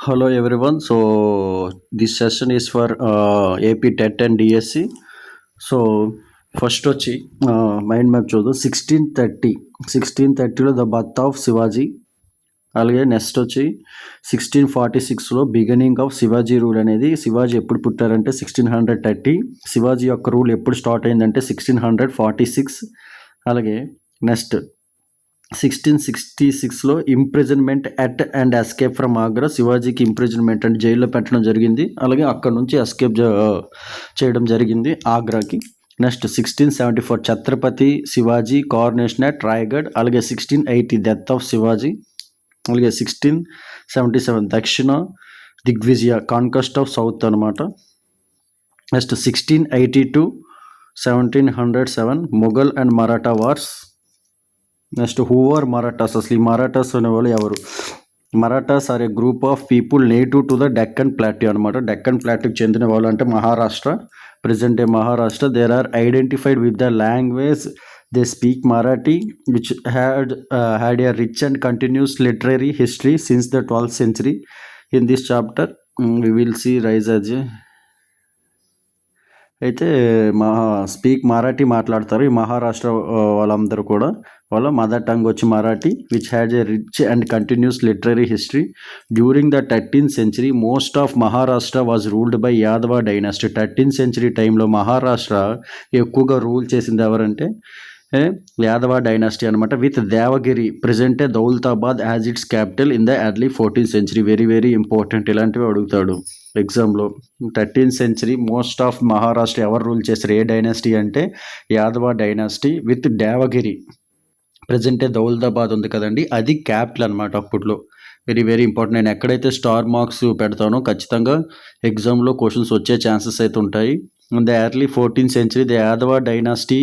Hello everyone. So this session is for AP TET and DSC. So first వచ్చి mind map చూద్దాం. 1630లో the birth of Shivaji. అలాగే next వచ్చి 1646లో beginning of Shivaji rule అనేది. శివాజీ ఎప్పుడు పుట్టారంటే 1630. శివాజీ యొక్క rule ఎప్పుడు స్టార్ట్ అయిందంటే 1646. అలాగే నెక్స్ట్ 1666లో imprisonment at and escape from Agra. శివాజీకి ఇంప్రిజన్మెంట్ అంటే జైల్లో పెట్టడం జరిగింది. అలాగే అక్కడ నుంచి ఎస్కేప్ చేయడం జరిగింది ఆగ్రాకి. Next 1674 Chhatrapati Shivaji coronation at Raigad. అలాగే 1680 డెత్ ఆఫ్ శివాజీ. అలాగే 1677 Dakshina Digvijaya conquest of south అనమాట. Next 1682 1707 Mughal and Maratha wars. Next who are Marathas, అసలు ఈ మరాఠాస్ అనేవాళ్ళు ఎవరు? Marathas are a group of people native to the Deccan plateau అనమాట. డెక్కన్ ప్లాట్యూకి చెందిన వాళ్ళు అంటే Maharashtra, present day Maharashtra. There are identified with the language they speak Marathi which had a rich and continuous literary history since the 12th century. In this chapter we will see rise as అయితే మరాఠీ మాట్లాడతారు ఈ మహారాష్ట్ర వాళ్ళందరూ కూడా. వాళ్ళ మదర్ టంగ్ వచ్చి Marathi which has a rich and continuous literary history. During the 13th century most of Maharashtra was ruled by Yadava dynasty. 13th century టైంలో మహారాష్ట్ర ఎక్కువగా rule చేసింది ఎవరంటే యాదవ డైనాసిటీ అనమాట. With Devagiri present Daulatabad as it's capital in the early 14th century. Very very important, ఇలాంటివి అడుగుతాడు ఎగ్జామ్లో. 13th century most of Maharashtra ఎవరు rule చేశారు, ఏ డైనాసిటీ అంటే యాదవ డైనాసిటీ. విత్ దేవగిరి ప్రజెంటే దౌలతాబాద్ ఉంది కదండి, అది క్యాపిటల్ అనమాట అప్పట్లో. Very very important. నేను ఎక్కడైతే స్టార్ మార్క్స్ పెడతానో ఖచ్చితంగా ఎగ్జామ్లో క్వశ్చన్స్ వచ్చే ఛాన్సెస్ అయితే ఉంటాయి. In the early 14th century the Yadava dynasty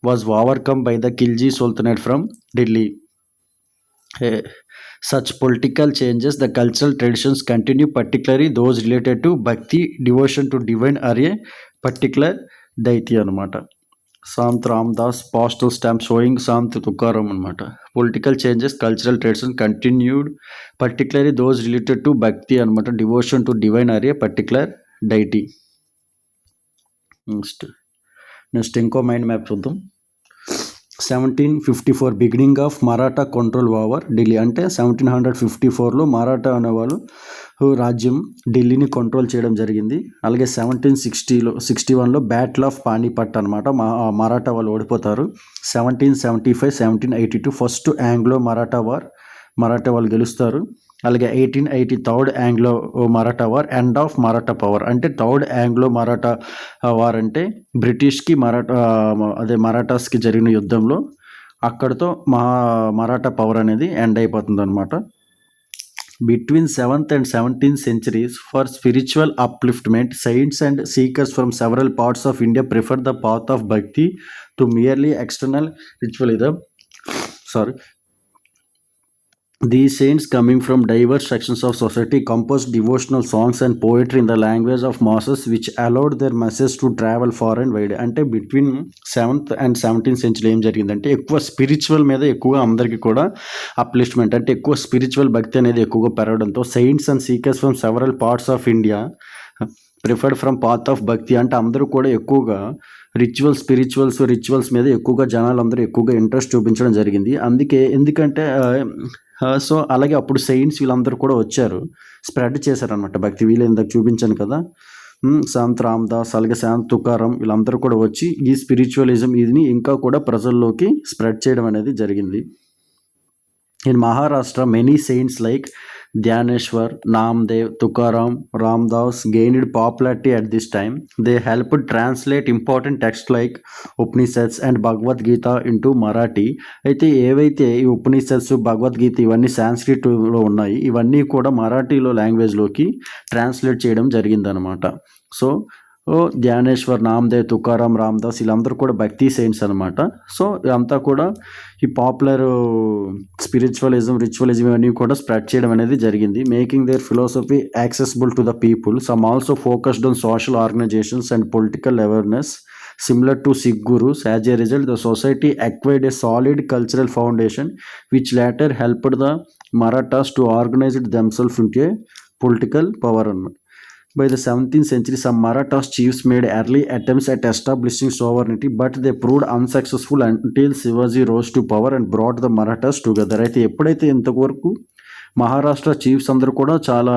was overcome by the Khilji sultanate from Delhi. Such political changes, the cultural traditions continue, particularly those related to bhakti, devotion to divine are a particular deity అనమాట. Sant Ramdas postal stamp showing Sant Tukaram అనమాట. Political changes, cultural traditions continued, particularly those related to bhakti అనమాట. Devotion to divine are a particular deity. Next ఇంకో mind map చూద్దాం. 1754 beginning of Maratha control over Delhi. అంటే 1754లో మరాఠా అనేవాళ్ళు రాజ్యం ఢిల్లీని control చేయడం జరిగింది. అలాగే 1761లో బ్యాటిల్ ఆఫ్ పానీపట్ అనమాట. మరాఠా వాళ్ళు ఓడిపోతారు. 1775 1782 first Anglo Maratha war, Maratha వాళ్ళు గెలుస్తారు. అలాగే 1880 third Anglo Maratha war, end of Maratha power. అంటే థర్డ్ ఆంగ్లో మరాఠా వార్ అంటే బ్రిటిష్కి మరాఠాస్కి జరిగిన యుద్ధంలో అక్కడితో మరాఠా పవర్ అనేది ఎండ్ అయిపోతుంది అనమాట. Between 7th and 17th centuries for spiritual upliftment, saints and seekers from several parts of India preferred the path of bhakti to merely external ritualism. These saints coming from diverse sections of society composed devotional songs and poetry in the language of masses which allowed their message to travel far and wide. అంటే between 7th and 17th century ఏం జరిగిందంటే ఎక్కువ spiritual మీద ఎక్కువగా అందరికీ కూడా upliftment అంటే ఎక్కువ స్పిరిచువల్ భక్తి అనేది ఎక్కువగా పెరగడంతో saints and seekers from several parts of India preferred from path of భక్తి అంటే అందరూ కూడా ఎక్కువగా రిచువల్స్ మీద ఎక్కువగా జనాలు అందరూ ఎక్కువగా ఇంట్రెస్ట్ చూపించడం జరిగింది. ఎందుకంటే సో అలాగే అప్పుడు సెయింట్స్ వీళ్ళందరూ కూడా వచ్చారు, స్ప్రెడ్ చేశారనమాట భక్తి. వీళ్ళు ఇందాక చూపించాను కదా, సంత్ రామ్దాస్ అలాగే సంత్ తుకారం వీళ్ళందరూ కూడా వచ్చి ఈ స్పిరిచువలిజం ఇదిని ఇంకా కూడా ప్రజల్లోకి స్ప్రెడ్ చేయడం అనేది జరిగింది. In Maharashtra many saints like Dnyaneshwar, Namdev, Tukaram, Ramdas gained popularity at this time. They helped translate important texts like Upanishads and Bhagavad Gita into Marathi. అయితే ఏవైతే ఈ ఉపనిషత్స్ భగవద్గీత ఇవన్నీ సాంస్క్రిట్లో ఉన్నాయి, ఇవన్నీ కూడా మరాఠీలో లాంగ్వేజ్లోకి ట్రాన్స్లేట్ చేయడం జరిగిందనమాట. సో ధ్యానేశ్వర్, నామ్దేవ్, తుకారాం, రామ్దాస్ వీళ్ళందరూ కూడా భక్తి సెయింట్స్ అనమాట. సో ఇదంతా కూడా ఈ పాపులర్ రిచువలిజం ఇవన్నీ కూడా స్ప్రెడ్ చేయడం అనేది జరిగింది. Making their philosophy accessible to the people. Some also focused on social organizations and political awareness similar to Sikh gurus. As a result, the society acquired a solid cultural foundation which later helped the Marathas to organize themselves into a political power అన్నమాట. By the 17th century, some Marathas chiefs made early attempts at establishing sovereignty, but they proved unsuccessful until Shivaji rose to power and brought the Marathas together. అయితే ఎప్పుడైతే ఇంతవరకు Maharashtra chiefs అందరూ కూడా చాలా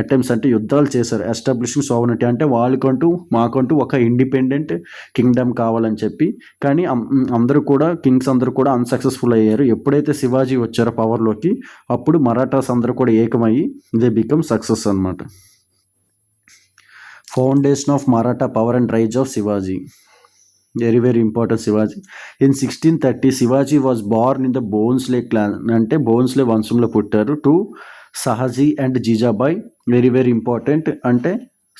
attempts అంటే యుద్ధాలు చేశారు ఎస్టాబ్లిషింగ్ సోవరిటీ, అంటే వాళ్ళకంటూ మాకంటూ ఒక ఇండిపెండెంట్ కింగ్డమ్ కావాలని చెప్పి. కానీ అందరూ కూడా కింగ్స్ అందరూ కూడా అన్సక్సెస్ఫుల్ అయ్యారు. ఎప్పుడైతే శివాజీ వచ్చారో పవర్లోకి అప్పుడు మరాఠాస్ అందరూ కూడా ఏకమయ్యి దే బికమ్ సక్సెస్ అన్నమాట. Foundation of Maratha power and rise of Shivaji. Very important Shivaji. In 1630 Shivaji was born in the Bhonsle clan, అంటే భోన్స్లే వంశంలో పుట్టారు, టు సహాజీ అండ్ జీజాబాయ్. వెరీ ఇంపార్టెంట్, అంటే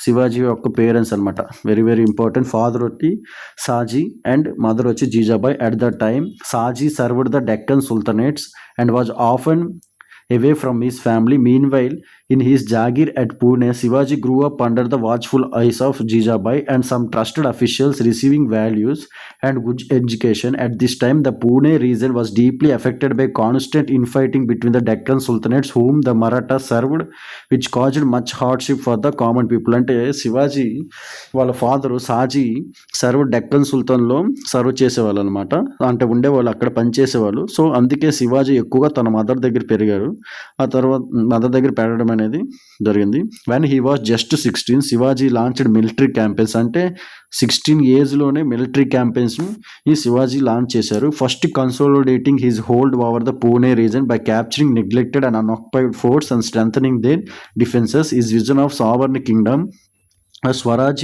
శివాజీ యొక్క పేరెంట్స్ అనమాట. Very important. ఫాదర్ వచ్చి సాజీ అండ్ మదర్ వచ్చి Jijabai. At the time Shahaji served the Deccan sultanates and was often away from his family. Meanwhile, in his Jagir at Pune, Shivaji grew up under the watchful eyes of Jijabai and some trusted officials, receiving values and good education. At this time, the Pune region was deeply affected by constant infighting between the Deccan Sultanates, whom the Marathas served, which caused much hardship for the common people. అంటే శివాజీ వాళ్ళ father సాజీ Deccan సుల్తాన్లో serve చేసేవాళ్ళు అనమాట, అంటే ఉండేవాళ్ళు, అక్కడ పనిచేసేవాళ్ళు. So అందుకే శివాజీ ఎక్కువగా తన మదర్ దగ్గర పెరిగారు. ఆ తర్వాత మదర్ దగ్గర పెరగడం అనేది జరిగింది. When he was just 16 Shivaji launched military campaigns, అంటే 16 ఏజ్లోనే మిలిటరీ క్యాంపెయిన్స్ను ఈ శివాజీ లాంచ్ చేశారు. First consolidating his hold over the Pune region by capturing neglected and unoccupied forts and strengthening their defences. His vision of sovereign kingdom Swaraj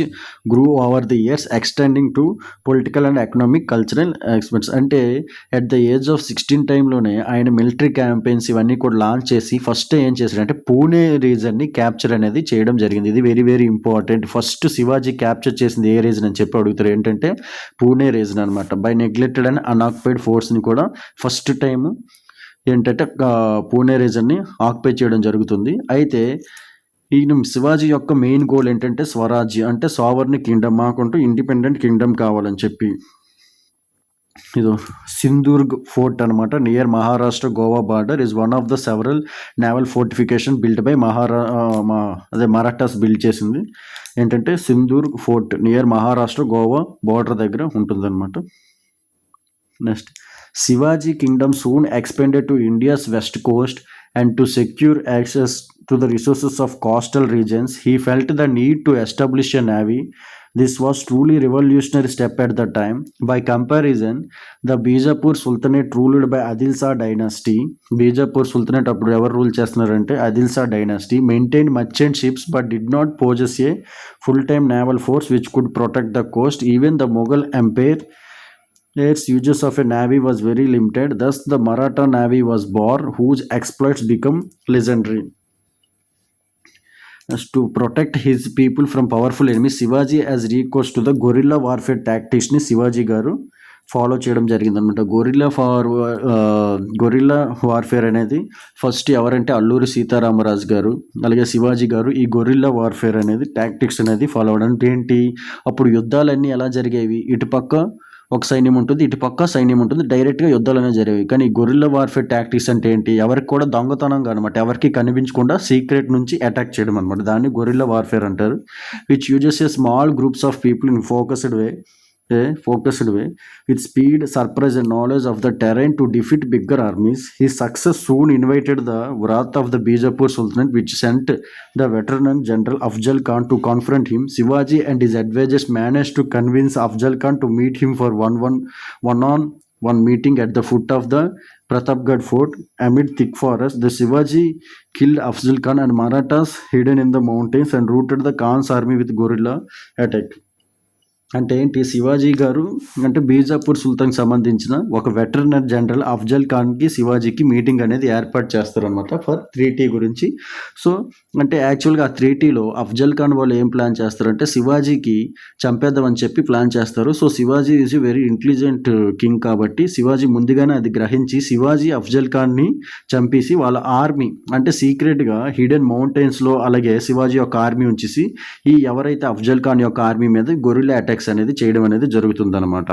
grew over the years, extending to political and economic cultural expanse. అంటే at the age of 16 టైంలోనే ఆయన military campaigns ఇవన్నీ కూడా launch చేసి first ఏం చేశారంటే Pune రీజన్ని capture అనేది చేయడం జరిగింది. ఇది very important. First Shivaji capture చేసింది ఏ రీజన్ అని చెప్పి అడుగుతారు. ఏంటంటే పూణే రీజన్ అనమాట. బై నెగ్లెక్టెడ్ అండ్ అన్ఆక్యుపైడ్ ఫోర్స్ని కూడా ఫస్ట్ టైము ఏంటంటే పూణే రీజన్ని ఆక్యుపై చేయడం జరుగుతుంది. అయితే ఈయన శివాజీ యొక్క మెయిన్ గోల్ ఏంటంటే స్వరాజ్యం, అంటే సావర్ని కింగ్డమ్, మాకుంటూ ఇండిపెండెంట్ కింగ్డమ్ కావాలని చెప్పి. ఇది సింధూర్గ్ ఫోర్ట్ అనమాట, near Maharashtra Goa border, is one of the several naval fortification build by Marathas build చేసింది. ఏంటంటే సింధూర్గ్ fort near Maharashtra Goa border దగ్గర ఉంటుందన్నమాట. Next Shivaji kingdom soon expanded to India's west coast and to secure access to the resources of coastal regions, he felt the need to establish a navy. This was truly revolutionary step at the time. By comparison, the Bijapur Sultanate ruled by Adil Shah dynasty. Bijapur Sultanate appudu ever rule chestunarante Adil Shah dynasty maintained merchant ships but did not possess a full-time naval force which could protect the coast. Even the Mughal Empire, its uses of a navy was very limited. Thus, the Maratha navy was born, whose exploits become legendary. As to protect his people from powerful enemies, Shivaji has recourse to the guerrilla warfare tactics ni Shivaji garu follow చేయడం జరిగింది అనమాట. Gorilla warfare అనేది first ఎవరంటే అల్లూరి సీతారామరాజు గారు అలాగే శివాజీ గారు ఈ gorilla warfare అనేది టాక్టిక్స్ అనేది ఫాలో అవడం. ఏంటి, అప్పుడు యుద్ధాలన్నీ ఎలా జరిగేవి, ఇటుపక్క ఒక సైన్యం ఉంటుంది, ఇటుపక్క సైన్యం ఉంటుంది, డైరెక్ట్గా యుద్ధాలు అనేవి జరిగేవి. కానీ గొరిల్లా వార్ఫేర్ టాక్టిక్స్ అంటే ఏంటి, ఎవరికి కూడా దొంగతనంగా అనమాట, ఎవరికి కనిపించకుండా సీక్రెట్ నుంచి అటాక్ చేయడం అనమాట. దాన్ని గొరిల్లా వార్ఫేర్ అంటారు. Which uses a small groups of people in focused way with speed, surprise and knowledge of the terrain to defeat bigger armies. His success soon invited the wrath of the Bijapur Sultanate, which sent the veteran general Afzal Khan to confront him. Shivaji and his advisors managed to convince Afzal Khan to meet him for one meeting at the foot of the Pratapgarh fort. Amid thick forest, the Shivaji killed Afzal Khan and Marathas hidden in the mountains and routed the Khan's army with guerrilla attack. అంటే ఏంటి, శివాజీ గారు అంటే బీజాపూర్ సుల్తాన్కి సంబంధించిన ఒక veterinary general Afzal ఖాన్కి శివాజీకి meeting అనేది ఏర్పాటు చేస్తారనమాట for treaty గురించి. సో అంటే యాక్చువల్గా ఆ ట్రీటీలో అఫ్జల్ ఖాన్ వాళ్ళు ఏం ప్లాన్ చేస్తారంటే శివాజీకి చంపేద్దామని చెప్పి ప్లాన్ చేస్తారు. So Shivaji is a very intelligent king కాబట్టి శివాజీ ముందుగానే అది గ్రహించి శివాజీ అఫ్జల్ ఖాన్ని చంపేసి వాళ్ళ ఆర్మీ అంటే సీక్రెట్గా హిడెన్ మౌంటైన్స్లో అలాగే శివాజీ యొక్క ఆర్మీ ఉంచేసి ఈ ఎవరైతే అఫ్జల్ ఖాన్ యొక్క ఆర్మీ మీద గొరిల్లా అటాక్ అనేది చేయడం అనేది జరుగుతుందన్నమాట.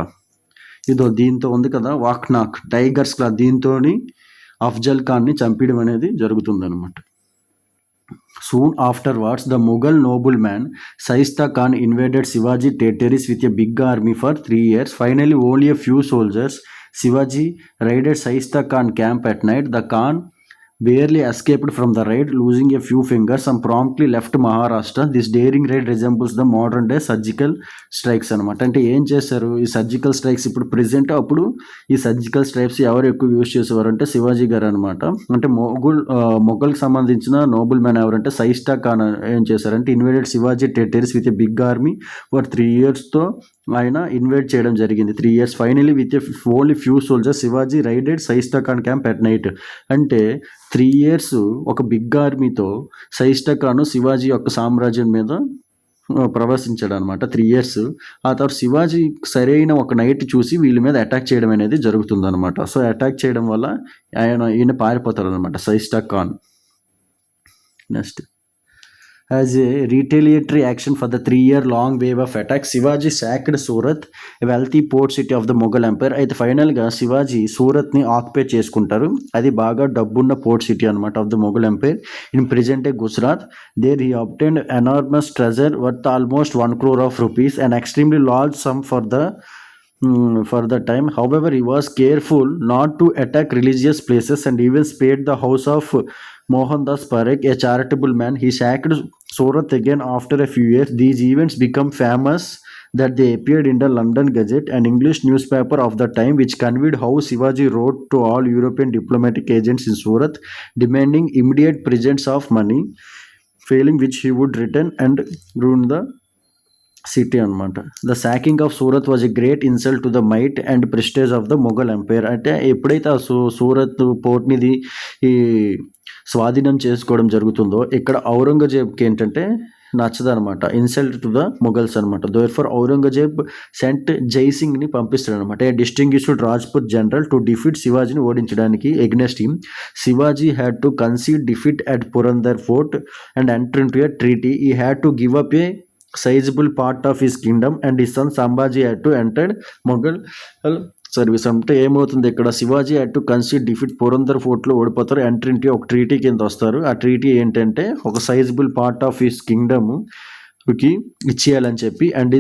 ఇదో దీంతో ఉంది కదా వాక్నాక్ టైగర్స్ క్లా, దీంతో అఫ్జల్ ఖాన్ని చంపడం అనేది జరుగుతుందన్నమాట. Soon afterwards, the Mughal nobleman Shaista Khan invaded Shivaji territories with a big army for 3 years. Finally, only a few soldiers. Shivaji raided Shaista Khan camp at night. The Khan barely escaped from the raid, losing a few fingers and promptly left Maharashtra. This daring raid resembles the modern day surgical strikes అనమాట. అంటే ఏం చేశారు ఈ surgical strikes ఇప్పుడు present, అప్పుడు ఈ surgical strikes ఎవరు ఎక్కువ యూజ్ చేసేవారు అంటే శివాజీ గారు అనమాట. అంటే మొఘల్కి సంబంధించిన నోబుల్ మ్యాన్ ఎవరంటే షైస్తా ఖాన్ ఏం చేశారంటే invaded Shivaji territories with a big army for 3 yearsతో ఆయన ఇన్వైట్ చేయడం జరిగింది. 3 years. Finally with only few soldiers Shivaji raided Shaista Khan camp at night. అంటే 3 years ఒక బిగ్ ఆర్మీతో షైస్తా ఖాన్ శివాజీ యొక్క సామ్రాజ్యం మీద ప్రవేశించాడు అనమాట 3 years. ఆ తర్వాత శివాజీ సరైన ఒక నైట్ చూసి వీళ్ళ మీద అటాక్ చేయడం అనేది జరుగుతుంది అనమాట. సో అటాక్ చేయడం వల్ల ఈయన పారిపోతారు అనమాట Shaista Khan. Next, as a retaliatory action for the 3-year-long wave of attacks, Shivaji sacked Surat, a wealthy port city of the Mughal Empire. అయితే ఫైనల్గా శివాజీ సూరత్ని ఆక్యుపై చేసుకుంటారు. అది బాగా డబ్బున్న పోర్ట్ సిటీ అనమాట of the Mughal empire in present day Gujarat. There he obtained enormous treasure worth almost 1 crore of rupees, an extremely large sum for the time. However, he was careful not to attack religious places and even spared the house of Mohandas Parekh, a charitable man. He sacked Surat again after a few years. These events become famous that they appeared in the London Gazette, an English newspaper of the time, which conveyed how Shivaji wrote to all European diplomatic agents in Surat, demanding immediate presence of money, failing which he would return and ruin the city అనమాట. The sacking of Surat was a great insult to the might and prestige of the Mughal empire. అంటే ఎప్పుడైతే ఆ సూరత్ పోర్ట్నిది ఈ స్వాధీనం చేసుకోవడం జరుగుతుందో ఇక్కడ ఔరంగజేబ్కి ఏంటంటే నచ్చదనమాట, ఇన్సల్ట్ టు ద మొఘల్స్ అనమాట. దేర్ఫోర్ ఔరంగజేబ్ సెంట్ జైసింగ్ని పంపిస్తాడు అనమాట, a distinguished Rajput general to defeat శివాజీని ఓడించడానికి. Against him Shivaji had to concede defeat at Purandar fort and enter into a treaty. He had to give up a sizable part of his kingdom and his son Sambhaji had to enter Mughal service. అంటే ఏమవుతుంది ఇక్కడ, Shivaji had to concede defeat, Purandar ఫోర్ట్లో ఓడిపోతారు, enter ఇంటి ఒక treaty కింద వస్తారు. ఆ ట్రీటీ ఏంటంటే ఒక సైజబుల్ పార్ట్ ఆఫ్ హిస్ కింగ్డమ్కి ఇచ్చేయాలని చెప్పి, అండ్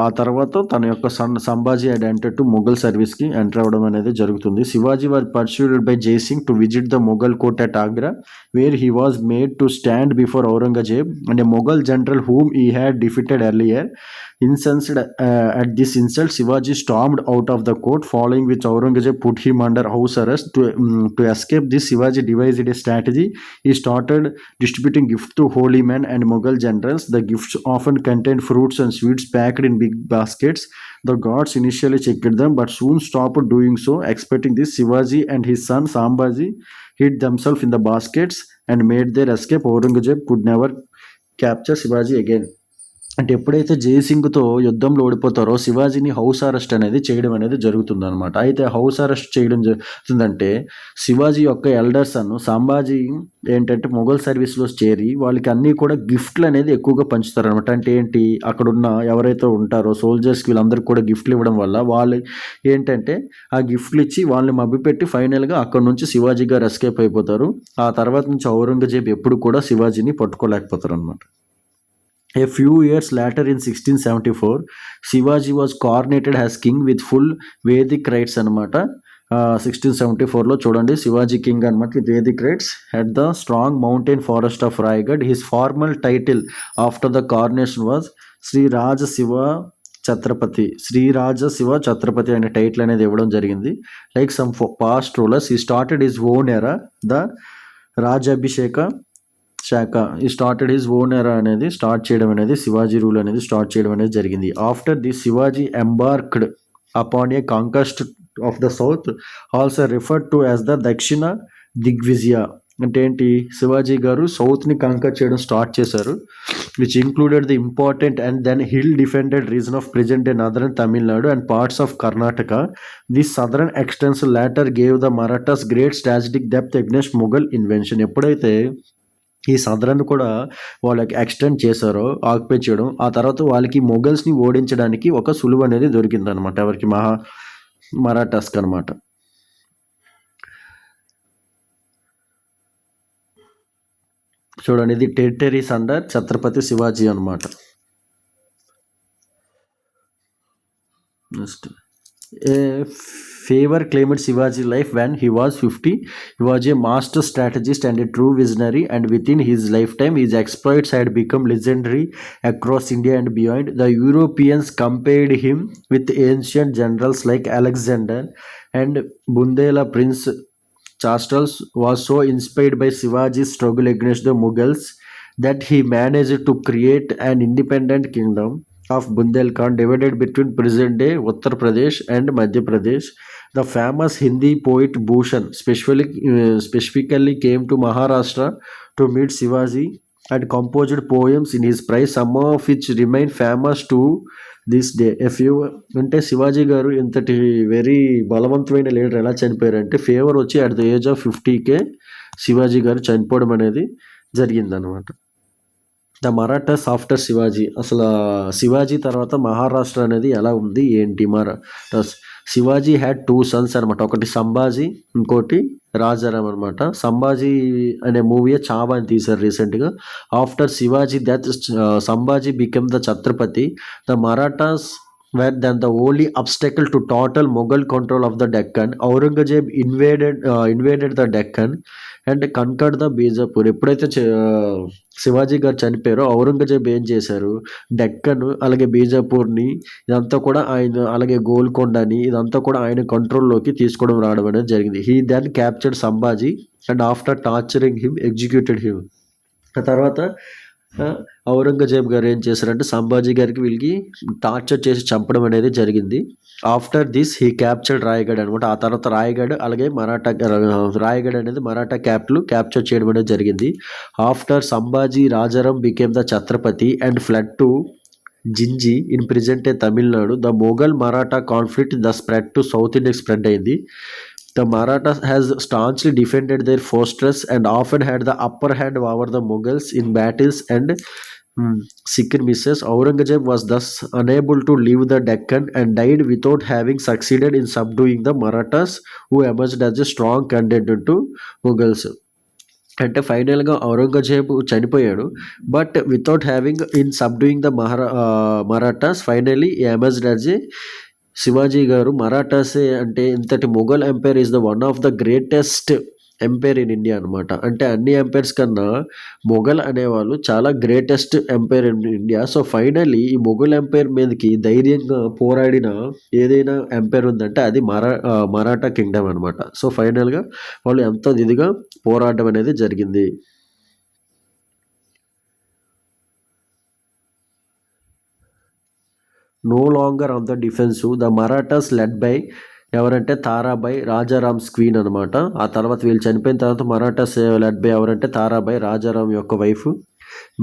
ఆ తర్వాత తన యొక్క Sambhaji had enter to Mughal సర్వీస్కి ఎంటర్ అవ్వడం అనేది జరుగుతుంది. Shivaji was persuaded by Jai Singh to visit the Mughal court at Agra, where he was made to stand before Aurangzeb and a Mughal general whom he had defeated earlier. Incensed at this insult, Shivaji stormed out of the court, following which Aurangzeb put him under house arrest. To escape this, Shivaji devised a strategy. He started distributing gifts to holy men and Mughal generals. The gifts often contained fruits and sweets packed in big baskets. The gods initially checked them, but soon stopped doing so. Expecting this, Shivaji and his son Sambhaji hid themselves in the baskets and made their escape. Aurangzeb could never capture Shivaji again. అంటే ఎప్పుడైతే జయసింగ్తో యుద్ధంలో ఓడిపోతారో శివాజీని house arrest అనేది చేయడం అనేది జరుగుతుంది అనమాట. అయితే house arrest చేయడం జరుగుతుందంటే శివాజీ యొక్క ఎల్డర్ సన్ సంభాజీ ఏంటంటే మొఘల్ సర్వీస్లో చేరి వాళ్ళకి అన్నీ కూడా గిఫ్ట్లు అనేది ఎక్కువగా పంచుతారనమాట. అంటే ఏంటి, అక్కడున్న ఎవరైతే ఉంటారో సోల్జర్స్కి వీళ్ళందరికీ కూడా గిఫ్ట్లు ఇవ్వడం వల్ల వాళ్ళు ఏంటంటే ఆ గిఫ్ట్లు ఇచ్చి వాళ్ళని మభ్యపెట్టి ఫైనల్గా అక్కడ నుంచి శివాజీ గారు ఎస్కేప్ అయిపోతారు. ఆ తర్వాత నుంచి ఔరంగజేబ్ ఎప్పుడు కూడా శివాజీని పట్టుకోలేకపోతారు అనమాట. A few years later in 1674, Shivaji was coronated as king with full Vedic rights అనమాట. 1674లో చూడండి శివాజీ కింగ్ అనమాట with Vedic rites at the strong mountain forest of Raigad. His formal title after the coronation was Shri Raja Shiva Chhatrapati అనే title అనేది ఇవ్వడం జరిగింది. Like some past rulers, he started his own era the Rajabhisheka Shaka. He started his own ఎరా అనేది start చేయడం అనేది Shivaji rule అనేది start చేయడం అనేది జరిగింది. After the Shivaji embarked upon a conquest of the south, also referred to as the Dakshina Digvijaya. అంటే ఏంటి, శివాజీ గారు సౌత్ని కాంకర్ చేయడం స్టార్ట్ చేశారు, which included the important and then hill defended region of present day northern Tamil Nadu and parts of Karnataka. This southern extension later gave the Marathas great strategic depth against Mughal invention. ఎప్పుడైతే ఈ southern కూడా వాళ్ళకి ఎక్స్టెండ్ చేశారో ఆక్యుపై చేయడం, ఆ తర్వాత వాళ్ళకి మొఘల్స్ని ఓడించడానికి ఒక సులువు అనేది దొరికిందనమాట. ఎవరికి, మరాఠాస్కి అనమాట. చూడండి, ఇది టెరిటరీస్ అండర్ ఛత్రపతి శివాజీ అనమాట. Next, a favor claimed Shivaji's life when he was 50. He was a master strategist and a true visionary, and within his lifetime, his exploits had become legendary across India and beyond. The Europeans compared him with ancient generals like Alexander, and Bundela Prince Charles was so inspired by Shivaji's struggle against the Mughals that he managed to create an independent kingdom of Bundelkhand divided between present-day Uttar Pradesh and Madhya Pradesh. The famous Hindi poet Bhushan specifically came to Maharashtra to meet Shivaji and composed poems in his praise, some of which remain famous to this day. అంటే శివాజీ గారు ఇంతటి very బలవంతమైన leader ఎలా చనిపోయారంటే, fever వచ్చి at the age of 50కే శివాజీ గారు చనిపోవడం అనేది జరిగిందనమాట. The Marathas after Shivaji. అసలు శివాజీ తర్వాత మహారాష్ట్ర అనేది ఎలా ఉంది ఏంటి? మరాఠాస్. శివాజీ హ్యాడ్ 2 సన్స్ అనమాట. ఒకటి సంభాజీ, ఇంకోటి రాజారాం అనమాట. సంభాజీ అనే మూవీ చావా అని తీశారు రీసెంట్గా. After Shivaji death Sambhaji became the Chhatrapati. The Marathas were then the only obstacle to total Mughal control of the Deccan. Aurangzeb invaded the Deccan and conquered the Bijapur. ఎప్పుడైతే శివాజీ గారు చనిపోయారో ఔరంగజేబ్ ఏం చేశారు, డెక్కన్ అలాగే బీజాపూర్ని ఇదంతా కూడా ఆయన, అలాగే గోల్కొండని ఇదంతా కూడా ఆయన కంట్రోల్లోకి తీసుకోవడం రావడం అనేది జరిగింది. He then captured Sambhaji and after torturing him executed him. ఆ తర్వాత ఔరంగజేబ్ గారు ఏం చేశారంటే సంభాజీ గారికి వీళ్ళకి టార్చర్ చేసి చంపడం అనేది జరిగింది. After this he captured Raigad అనమాట. ఆ తర్వాత రాయగఢ్ అలాగే రాయగఢ్ అనేది మరాఠా క్యాప్చర్ చేయడం అనేది జరిగింది. After Sambhaji Rajaram became the Chhatrapati and fled to Gingee in present Tamil Nadu. The Mughal Maratha conflict the spread to south ఇండియాకి స్ప్రెడ్ అయింది. The Marathas has staunchly defended their fortress and often had the upper hand over the Mughals in battles and skirmishes. Aurangzeb was thus unable to leave the Deccan and died without having succeeded in subduing the Marathas, who emerged as a strong contender to Mughals. అంటే ఫైనల్గా ఔరంగజేబ్ చనిపోయాడు, but without having in సబ్డూయింగ్ the Marathas finally emerged as a Shivaji గారు. మరాఠాసే అంటే ఇంతటి Mughal umpire is the one of the greatest empire in India అనమాట. అంటే అన్ని empires కన్నా మొఘల్ అనేవాళ్ళు చాలా greatest empire in India. So finally ఈ మొఘల్ ఎంపైర్ మీదకి ధైర్యంగా పోరాడిన ఏదైనా ఎంపైర్ ఉందంటే అది మరాఠా కింగ్డమ్ అనమాట. సో ఫైనల్గా వాళ్ళు ఎంతో ఇదిగా పోరాటం అనేది జరిగింది. No longer on the defensive, the Marathas led by ఎవరంటే తారాబాయ్, రాజారామ్స్ క్వీన్ అనమాట. ఆ తర్వాత వీళ్ళు చనిపోయిన తర్వాత మరాఠాస్ లెడ్ బై ఎవరంటే తారాబాయ్, రాజారాం యొక్క wife.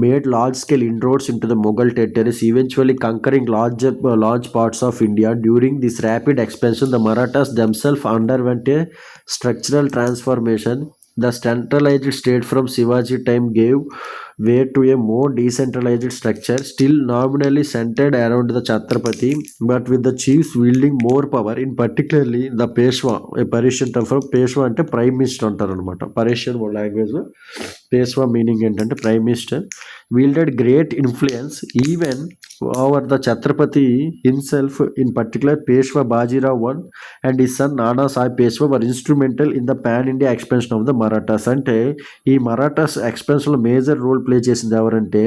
Made large scale inroads into the Mughal territories, eventually conquering large parts of India. During this rapid expansion, the Marathas themselves underwent a structural transformation. The centralized state from Shivaji time gave way to a more decentralized structure, still nominally centered around the Chhatrapati, but with the chiefs wielding more power. In particularly the Peshwa, a Persian term for Peshwa అంటే prime minister అంటారు అనమాట. Persian లాంగ్వేజ్లో Peshwa meaning ఏంటంటే prime minister. wielded great influence even over the Chhatrapati himself. In particular, Peshwa Bajirao I and his son Nana Sahib Peshwa were instrumental in the pan-India expansion of the Marathas. అంటే ఈ మరాఠాస్ ఎక్స్పెన్షన్లో major role play చేసింది ఎవరంటే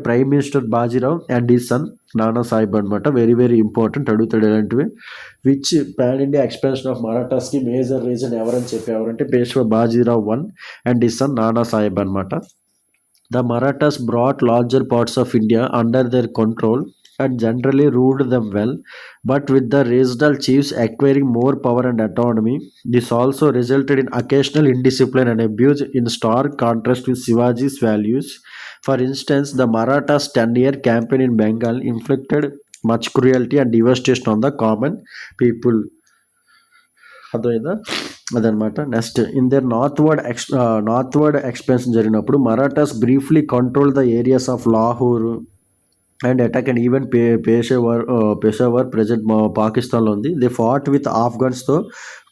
prime minister Bajirao and ఈ son Nana Sahib అనమాట. Very very important, అడుగుతాడు ఇలాంటివి. Which pan India expansion of మరాఠాస్కి మేజర్ రీజన్ ఎవరని చెప్పి ఎవరంటే పేష్వా బాజీరావ్ I అండ్ ఈ సన్ నానా సాహిబ్ అనమాట. The Marathas brought larger parts of India under their control and generally ruled them well, but with the regional chiefs acquiring more power and autonomy. This also resulted in occasional indiscipline and abuse, in stark contrast with Shivaji's values. For instance, the Marathas' 10-year campaign in Bengal inflicted much cruelty and devastation on the common people. అర్థమైందా? అదనమాట. Next, in there northward expansion జరిగినప్పుడు Marathas briefly control the areas of Lahore and Attock and even Peshawar present పాకిస్తాన్లో ఉంది. They fought with ఆఫ్ఘన్స్తో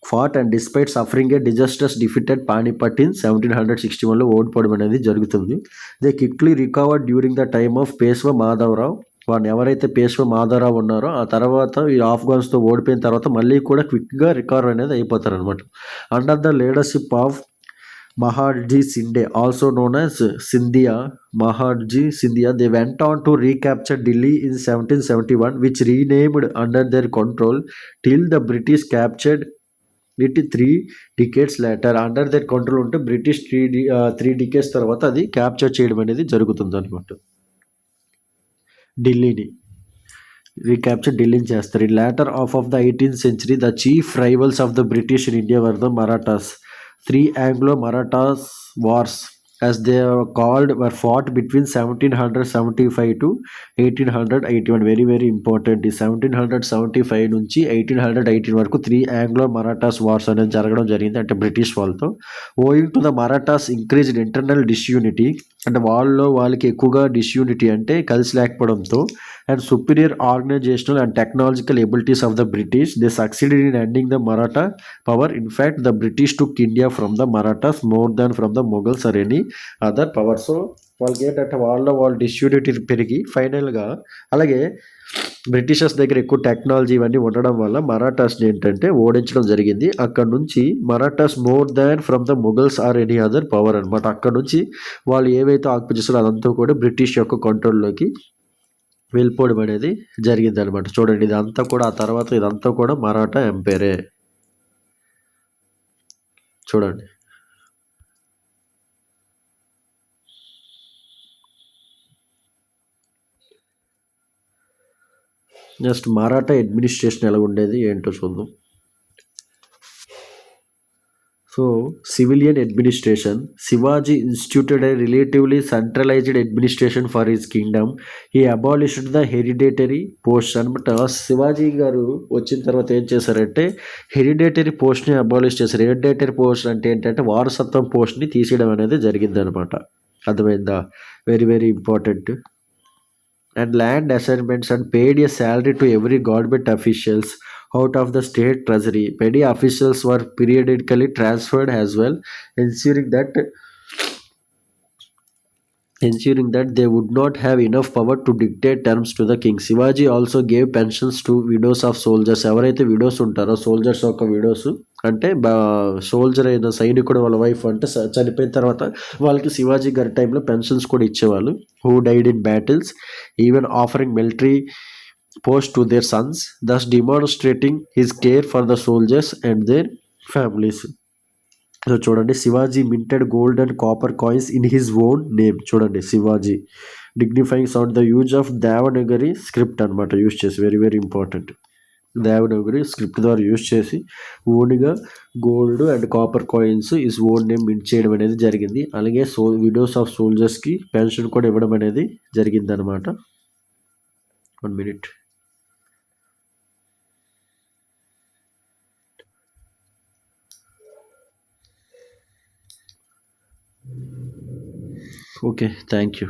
fought and despite suffering a disasters defeated Panipat in 1761లో ఓడిపోవడం అనేది జరుగుతుంది. They quickly recovered during the time of Peshwa Madhavrao. వాడిని ఎవరైతే పేష్వా మాధవరావు ఉన్నారో ఆ తర్వాత ఈ ఆఫ్ఘన్స్తో ఓడిపోయిన తర్వాత మళ్ళీ కూడా క్విక్గా రికవర్ అనేది అయిపోతారు అనమాట. Under the leadership of Mahatji Shinde, also known as Scindia, Mahatji Scindia, they went on to recapture Delhi in 1771, which renamed under their control till the British captured it 3 decades later. Under that control ఉంటే British 3 decades తర్వాత అది capture చేయడం అనేది జరుగుతుంది అనమాట. ఢిల్లీని recapture ఢిల్లీని చేస్తారు. ఈ latter half of the 18th century, the chief rivals of the British in India were the Marathas. 3 Anglo-Marathas wars, as they are called, were fought between 1775 to 1881. Very very important. ఈ 1775 నుంచి 1818 వరకు 3 Anglo-Marathas wars అనేది జరగడం జరిగింది, అంటే British వాళ్ళతో. Owing to the Marathas increased internal disunity, అంటే వాళ్ళకి ఎక్కువగా డిస్యూనిటీ అంటే కలిసి లేకపోవడంతో, and superior organizational and technological abilities of the British, they succeeded in ending the Maratha power. In fact, the British took India from the Marathas more than from the Mughals or any other power. So వాళ్ళకి ఏంటంటే వాళ్ళ disunity పెరిగి ఫైనల్గా, అలాగే Britishers దగ్గర ఎక్కువ technology ఇవన్నీ ఉండడం వల్ల మరాఠాస్ని ఏంటంటే ఓడించడం జరిగింది. అక్కడ నుంచి Marathas more than from the Mughals or any other power అనమాట. అక్కడ నుంచి వాళ్ళు ఏవైతే ఆక్యుపై చేస్తారో అదంతా కూడా బ్రిటిష్ యొక్క కంట్రోల్లోకి వెళ్ళిపోవడం అనేది జరిగింది అనమాట. చూడండి ఇదంతా కూడా ఆ తర్వాత ఇదంతా కూడా మరాఠా ఎంపైరే. చూడండి నెక్స్ట్ మరాఠా అడ్మినిస్ట్రేషన్ ఎలా ఉండేది ఏంటో చూద్దాం. So civilian administration, Shivaji instituted a relatively centralized administration for his kingdom. He abolished the hereditary posts అనమాట. శివాజీ గారు వచ్చిన తర్వాత ఏం చేశారంటే హెరిడేటరీ పోస్ట్ని అబాలిష్ చేశారు. హెరిడేటరీ పోస్ట్ అంటే ఏంటంటే వారసత్వం పోస్ట్ని తీసేయడం అనేది జరిగింది అనమాట. అర్థమైందా? Very very important. And land assignments and paid a salary to every government officials out of the state treasury. Many officials were periodically transferred as well, ensuring that they would not have enough power to dictate terms to the king. Shivaji also gave pensions to widows of soldiers. ఎవరైతే widows ఉంటారో soldiers యొక్క widows అంటే soldier అయిన సైనికుడు వాళ్ళ wife అంటే చనిపోయిన తర్వాత వాళ్ళకి శివాజీ గారి టైంలో పెన్షన్స్ కూడా ఇచ్చేవాళ్ళు. Who died in battles, even offering military post to their Sons, thus demonstrating his care for the soldiers and their families. So చూడండి Shivaji minted gold and copper coins in his own name. చూడండి Shivaji dignifying sound the use of Devanagari script అనమాట use చేసి, very very important. Devanagari script ద్వారా use చేసి ఓన్గా gold and copper coins is own name mint చేయడం అనేది జరిగింది. అలాగే విడోస్ ఆఫ్ సోల్జర్స్కి పెన్షన్ కూడా ఇవ్వడం అనేది జరిగింది అనమాట. 1 minute. Okay, thank you.